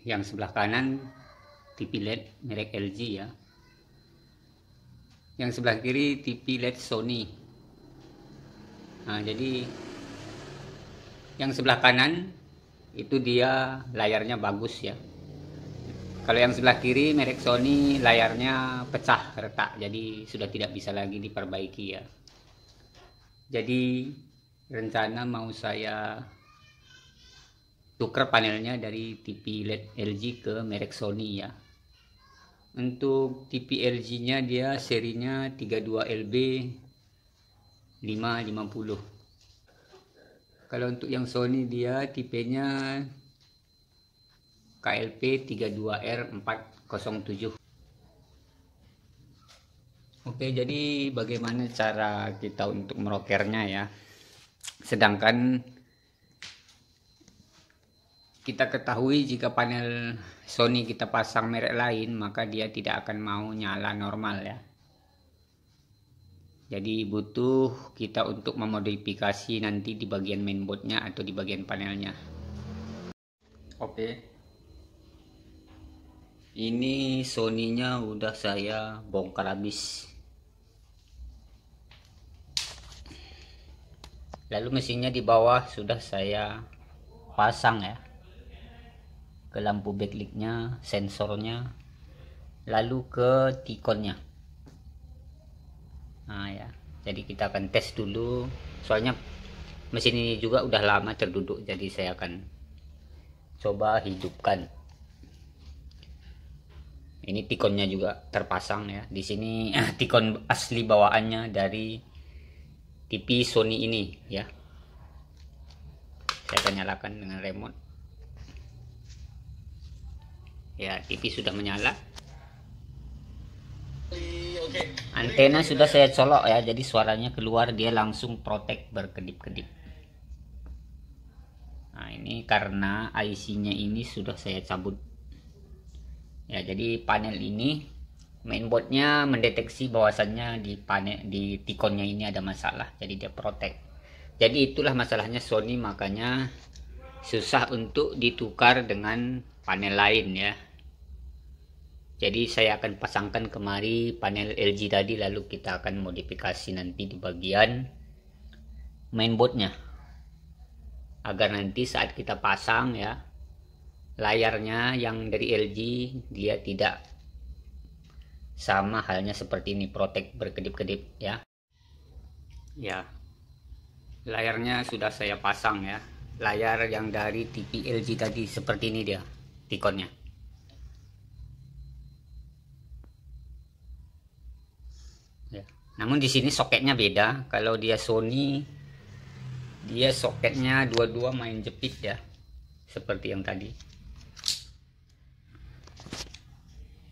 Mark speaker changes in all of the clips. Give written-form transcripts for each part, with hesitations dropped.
Speaker 1: yang sebelah kanan TV LED merek LG ya. Yang sebelah kiri TV LED Sony. Nah, jadi yang sebelah kanan itu dia layarnya bagus ya. Kalau yang sebelah kiri merek Sony layarnya pecah retak, jadi sudah tidak bisa lagi diperbaiki ya. Jadi rencana mau saya tuker panelnya dari TV LED LG ke merek Sony ya. Untuk TV LG nya dia serinya 32LB 550. Kalau untuk yang Sony dia tipenya KLP 32R407. Oke, jadi bagaimana cara kita untuk merokernya ya. Sedangkan kita ketahui jika panel Sony kita pasang merek lain, maka dia tidak akan mau nyala normal ya. Jadi butuh kita untuk memodifikasi nanti di bagian mainboardnya atau di bagian panelnya. Oke, ini Sony-nya udah saya bongkar habis. Lalu mesinnya di bawah sudah saya pasang ya, ke lampu backlight-nya, sensornya, lalu ke T-con-nya. Nah ya, jadi kita akan tes dulu. Soalnya mesin ini juga udah lama terduduk, jadi saya akan coba hidupkan. Ini T-con-nya juga terpasang ya. Di sini T-con asli bawaannya dari TV Sony ini ya. Saya akan nyalakan dengan remote. Ya, TV sudah menyala. Antena sudah saya colok ya, jadi suaranya keluar, dia langsung protek berkedip-kedip. Nah, ini karena IC-nya ini sudah saya cabut. Ya, jadi panel ini mainboardnya mendeteksi bahwasannya di T-con-nya ini ada masalah, jadi dia protek. Jadi itulah masalahnya Sony, makanya susah untuk ditukar dengan panel lain ya. Jadi saya akan pasangkan kemari panel LG tadi, lalu kita akan modifikasi nanti di bagian mainboardnya, agar nanti saat kita pasang ya, layarnya yang dari LG dia tidak sama halnya seperti ini, protek berkedip-kedip ya. Ya, layarnya sudah saya pasang ya. Layar yang dari TV LG tadi seperti ini dia T-con-nya. Ya. Namun di sini soketnya beda. Kalau dia Sony, dia soketnya dua-dua main jepit ya, seperti yang tadi.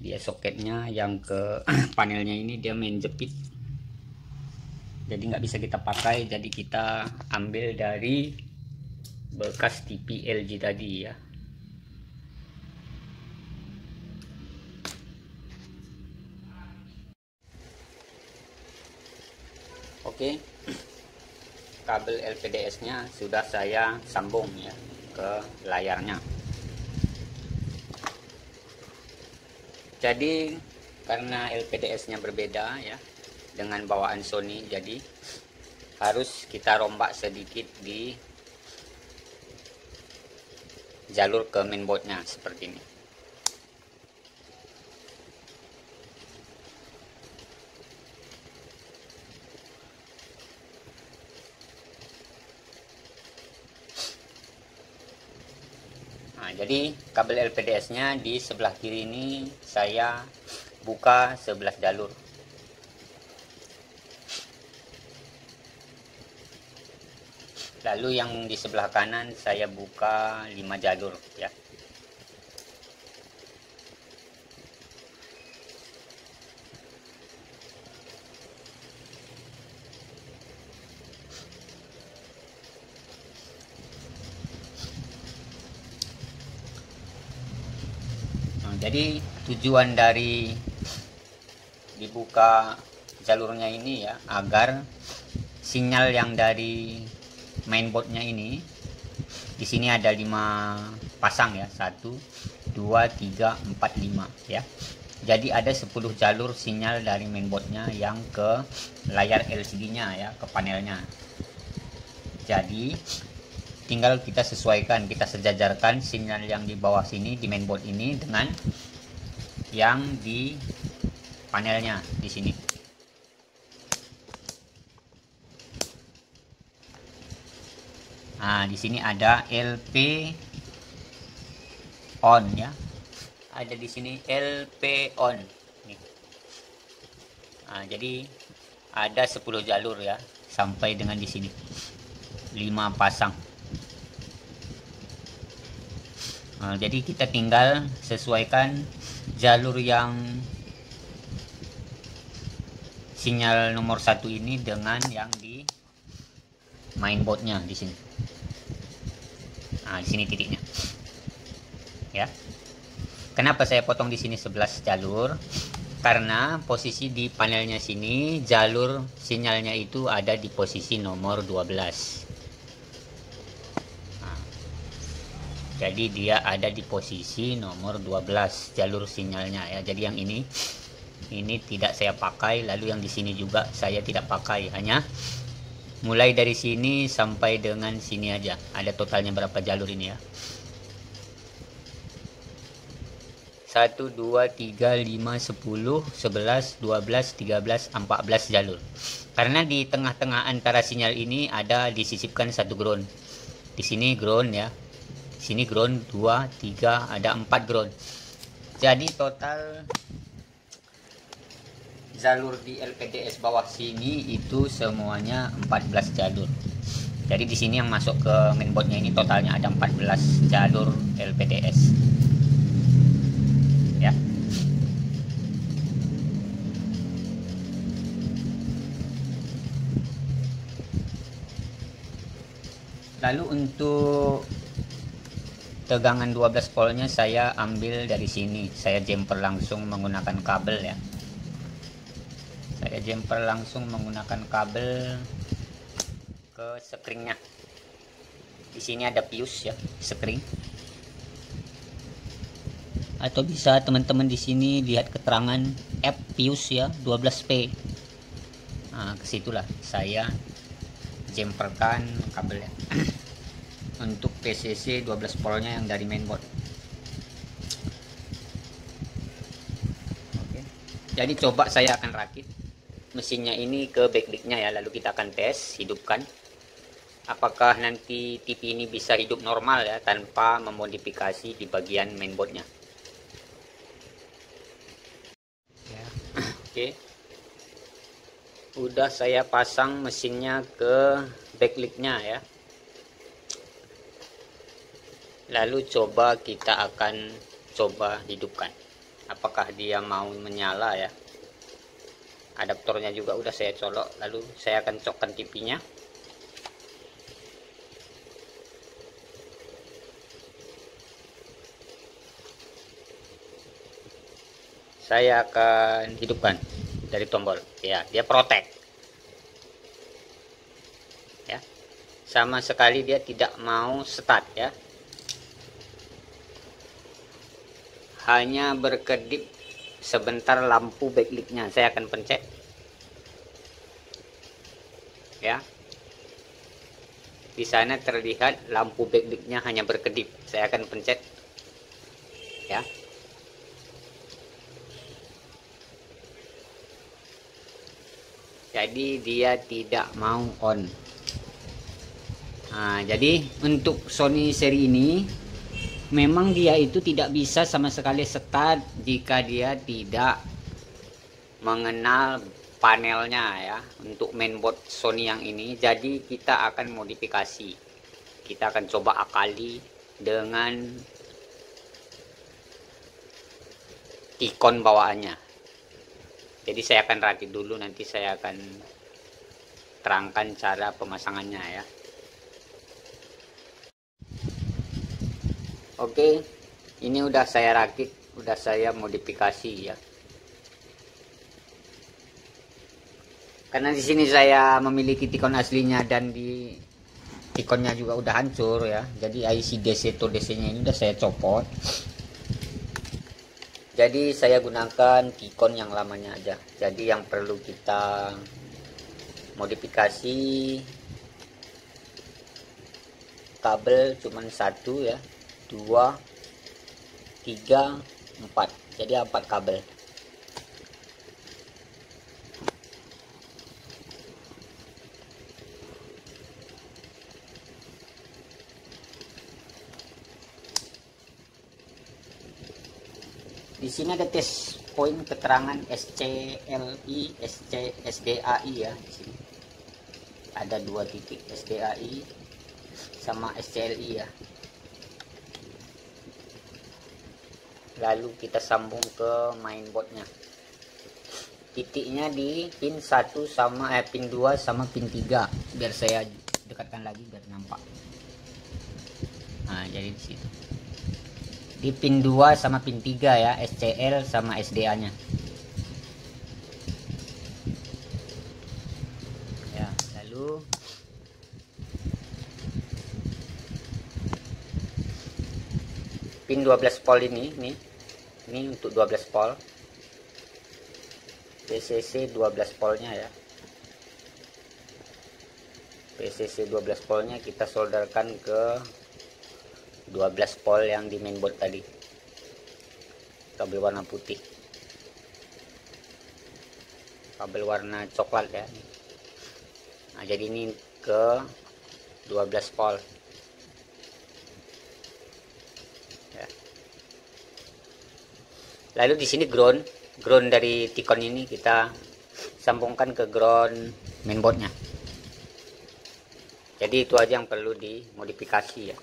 Speaker 1: Dia soketnya yang ke panelnya ini dia main jepit, jadi nggak bisa kita pakai. Jadi kita ambil dari bekas TV LG tadi ya. Oke, kabel LPDS nya sudah saya sambung ya ke layarnya. Jadi karena LPDS nya berbeda ya dengan bawaan Sony, jadi harus kita rombak sedikit di jalur ke mainboardnya seperti ini. Nah, jadi kabel LPDS nya di sebelah kiri ini saya buka 11 jalur. Lalu yang di sebelah kanan saya buka 5 jalur ya. Nah, jadi tujuan dari dibuka jalurnya ini ya, agar sinyal yang dari mainboardnya ini, di sini ada 5 pasang ya, 1 2, 3, 4, 5 ya. Jadi ada 10 jalur sinyal dari mainboardnya yang ke layar LCD-nya ya, ke panelnya. Jadi tinggal kita sesuaikan, kita sejajarkan sinyal yang di bawah sini di mainboard ini dengan yang di panelnya di sini. Nah, di sini ada LP on ya. Ada di sini LP on nih. Nah, jadi ada 10 jalur ya sampai dengan di sini 5 pasang. Nah, jadi kita tinggal sesuaikan jalur yang sinyal nomor 1 ini dengan yang di mainboardnya di sini. Nah, di sini titiknya ya. Kenapa saya potong di sini 11 jalur? Karena posisi di panelnya sini jalur sinyalnya itu ada di posisi nomor 12. Nah, jadi dia ada di posisi nomor 12 jalur sinyalnya ya. Jadi yang ini tidak saya pakai, lalu yang di sini juga saya tidak pakai, hanya mulai dari sini sampai dengan sini aja. Ada totalnya berapa jalur ini ya? 1, 2, 3, 5, 10, 11, 12, 13, 14 jalur. Karena di tengah-tengah antara sinyal ini ada disisipkan satu ground. Di sini ground ya. Di sini ground 2, 3, ada 4 ground. Jadi total jalur di LPDS bawah sini itu semuanya 14 jalur. Jadi di sini yang masuk ke mainboardnya ini totalnya ada 14 jalur LPDS. Ya. Lalu untuk tegangan 12 voltnya saya ambil dari sini. Saya jumper langsung menggunakan kabel ya. Saya jumper langsung menggunakan kabel ke springnya. Di sini ada fuse ya, spring. Atau bisa teman-teman di sini lihat keterangan F fuse ya, 12P. Nah, kesitulah saya jumperkan kabelnya untuk PCC 12 voltnya yang dari mainboard. Oke. Jadi coba saya akan rakit mesinnya ini ke backlight-nya ya, lalu kita akan tes, hidupkan. Apakah nanti TV ini bisa hidup normal ya tanpa memodifikasi di bagian mainboardnya. Oke, udah saya pasang mesinnya ke backlight-nya ya. Lalu kita akan coba hidupkan. Apakah dia mau menyala ya. Adaptornya juga udah saya colok. Lalu saya akan cokkan TV-nya. Saya akan hidupkan dari tombol ya, dia protect ya, sama sekali dia tidak mau start ya, hanya berkedip sebentar lampu backlight-nya. Saya akan pencet ya, di sana terlihat lampu backlight-nya hanya berkedip. Saya akan pencet ya. Jadi dia tidak mau on. Nah, jadi untuk Sony seri ini memang dia itu tidak bisa sama sekali start jika dia tidak mengenal panelnya ya, untuk mainboard Sony yang ini. Jadi kita akan modifikasi, kita akan coba akali dengan ikon bawaannya. Jadi saya akan rakit dulu, nanti saya akan terangkan cara pemasangannya ya. Oke, ini udah saya rakit, udah saya modifikasi ya. Karena di sini saya memiliki Tikon aslinya dan di Tikonnya juga udah hancur ya. Jadi IC DC to DC-nya ini udah saya copot. Jadi saya gunakan Tikon yang lamanya aja. Jadi yang perlu kita modifikasi kabel cuman 1 ya, 2, 3, 4. Jadi 4 kabel. Di sini ada tes poin keterangan SCLI, SDAI ya. Di sini ada 2 titik SDAI sama SCLI ya. Lalu kita sambung ke mainboardnya. Titiknya di pin 1 sama pin 2 sama pin 3. Biar saya dekatkan lagi biar nampak. Nah, jadi di situ. Di pin 2 sama pin 3 ya, SCL sama SDA nya ya. Lalu pin 12 volt ini untuk 12 volt PCC 12 voltnya ya. PCC 12 voltnya kita solderkan ke 12 volt yang di mainboard tadi, kabel warna putih, kabel warna coklat ya. Nah, jadi ini ke 12 volt ya. Lalu di sini ground dari Tikon ini kita sambungkan ke ground mainboardnya. Jadi itu aja yang perlu dimodifikasi ya.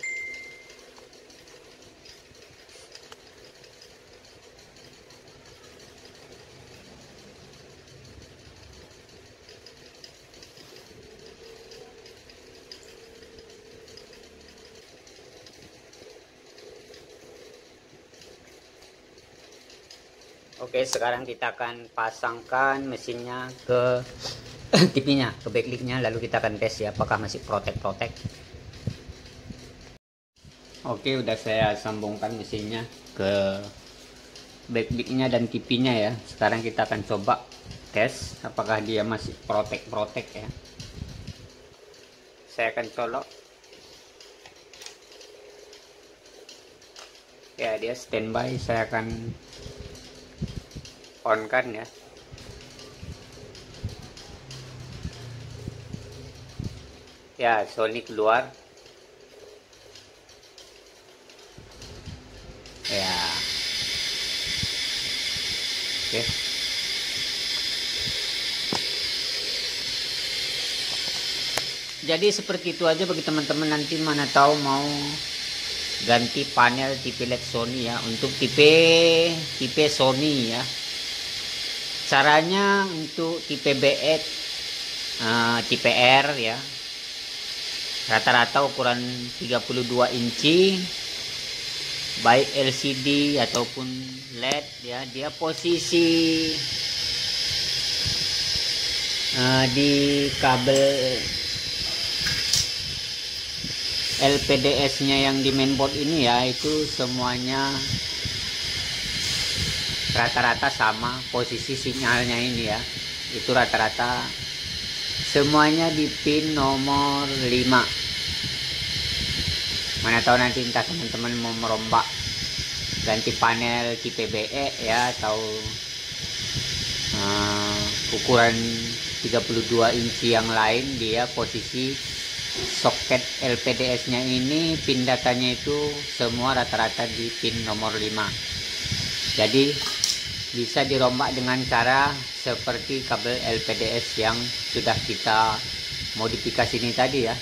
Speaker 1: Oke, sekarang kita akan pasangkan mesinnya ke TV-nya, ke backlight-nya, lalu kita akan tes ya apakah masih protek. Oke, udah saya sambungkan mesinnya ke backlight-nya dan TV-nya ya. Sekarang kita akan coba tes apakah dia masih protek ya. Saya akan colok. Ya, dia standby, saya akan on kan ya. Ya, Sony keluar ya. Oke, jadi seperti itu aja bagi teman-teman. Nanti mana tahu mau ganti panel tipe LED Sony ya, untuk tipe Sony ya. Caranya untuk tipe BX, tipe R ya, rata-rata ukuran 32 inci, baik LCD ataupun LED ya. Dia posisi di kabel LPDS nya yang di mainboard ini ya, itu semuanya rata-rata sama posisi sinyalnya ini ya. Itu rata-rata semuanya di pin nomor 5. Mana tahu nanti entah teman-teman mau merombak ganti panel tipe BE ya, atau ukuran 32 inci yang lain, dia posisi soket LPDS nya ini pin datanya itu semua rata-rata di pin nomor 5. Jadi bisa dirombak dengan cara seperti kabel LPDS yang sudah kita modifikasi ini tadi ya.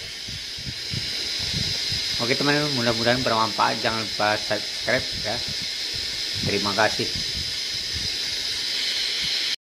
Speaker 1: Oke teman-teman, mudah-mudahan bermanfaat. Jangan lupa subscribe ya. Terima kasih.